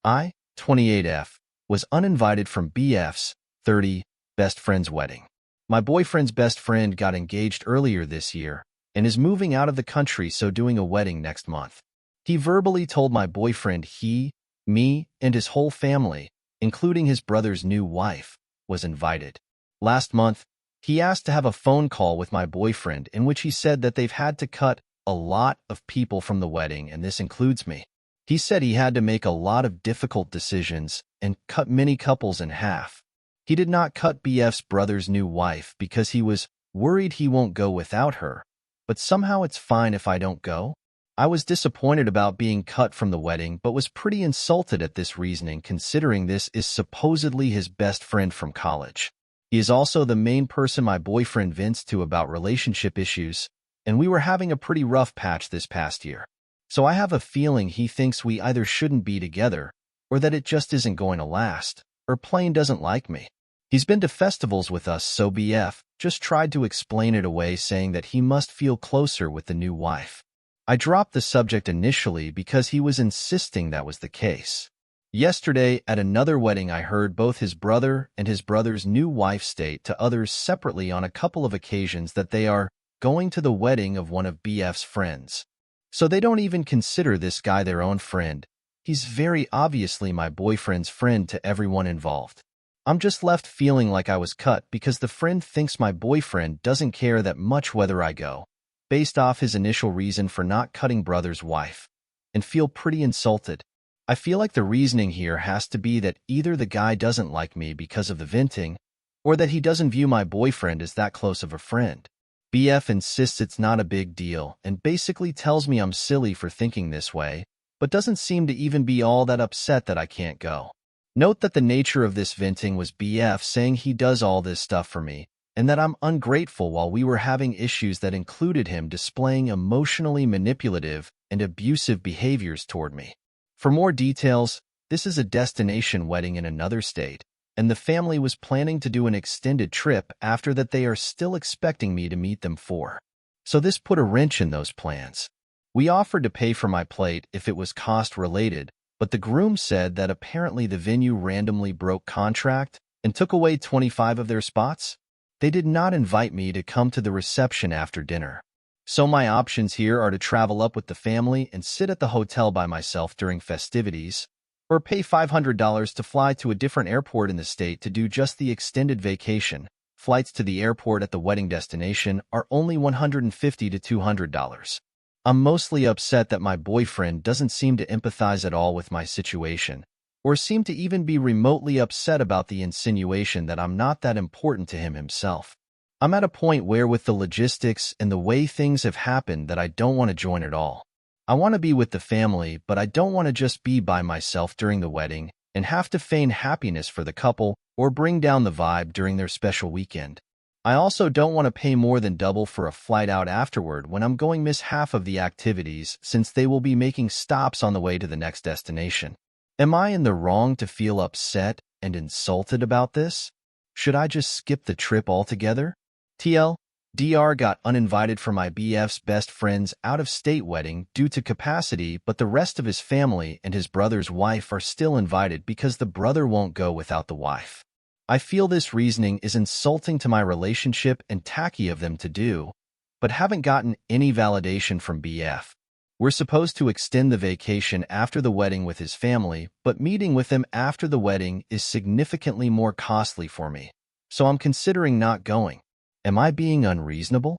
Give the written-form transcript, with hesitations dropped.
I, 28F, was uninvited from BF's 30 best friend's wedding. My boyfriend's best friend got engaged earlier this year and is moving out of the country, so doing a wedding next month. He verbally told my boyfriend he, me, and his whole family, including his brother's new wife, was invited. Last month, he asked to have a phone call with my boyfriend in which he said that they've had to cut a lot of people from the wedding, and this includes me. He said he had to make a lot of difficult decisions and cut many couples in half. He did not cut BF's brother's new wife because he was worried he won't go without her, but somehow it's fine if I don't go. I was disappointed about being cut from the wedding, but was pretty insulted at this reasoning considering this is supposedly his best friend from college. He is also the main person my boyfriend vents to about relationship issues, and we were having a pretty rough patch this past year. So I have a feeling he thinks we either shouldn't be together, or that it just isn't going to last, or plain doesn't like me. He's been to festivals with us, so BF just tried to explain it away, saying that he must feel closer with the new wife. I dropped the subject initially because he was insisting that was the case. Yesterday, at another wedding, I heard both his brother and his brother's new wife state to others separately on a couple of occasions that they are going to the wedding of one of BF's friends. So they don't even consider this guy their own friend. He's very obviously my boyfriend's friend to everyone involved. I'm just left feeling like I was cut because the friend thinks my boyfriend doesn't care that much whether I go, based off his initial reason for not cutting brother's wife, and feel pretty insulted. I feel like the reasoning here has to be that either the guy doesn't like me because of the venting, or that he doesn't view my boyfriend as that close of a friend. BF insists it's not a big deal and basically tells me I'm silly for thinking this way, but doesn't seem to even be all that upset that I can't go. Note that the nature of this venting was BF saying he does all this stuff for me, and that I'm ungrateful while we were having issues that included him displaying emotionally manipulative and abusive behaviors toward me. For more details, this is a destination wedding in another state, and the family was planning to do an extended trip after that. They are still expecting me to meet them for. So this put a wrench in those plans. We offered to pay for my plate if it was cost-related, but the groom said that apparently the venue randomly broke contract and took away 25 of their spots. They did not invite me to come to the reception after dinner. So my options here are to travel up with the family and sit at the hotel by myself during festivities, or pay $500 to fly to a different airport in the state to do just the extended vacation. Flights to the airport at the wedding destination are only $150 to $200. I'm mostly upset that my boyfriend doesn't seem to empathize at all with my situation, or seem to even be remotely upset about the insinuation that I'm not that important to him himself. I'm at a point where with the logistics and the way things have happened that I don't want to join at all. I want to be with the family, but I don't want to just be by myself during the wedding and have to feign happiness for the couple or bring down the vibe during their special weekend. I also don't want to pay more than double for a flight out afterward when I'm going miss half of the activities since they will be making stops on the way to the next destination. Am I in the wrong to feel upset and insulted about this? Should I just skip the trip altogether? TLDR got uninvited for my BF's best friend's out-of-state wedding due to capacity, but the rest of his family and his brother's wife are still invited because the brother won't go without the wife. I feel this reasoning is insulting to my relationship and tacky of them to do, but haven't gotten any validation from BF. We're supposed to extend the vacation after the wedding with his family, but meeting with him after the wedding is significantly more costly for me, so I'm considering not going. Am I being unreasonable?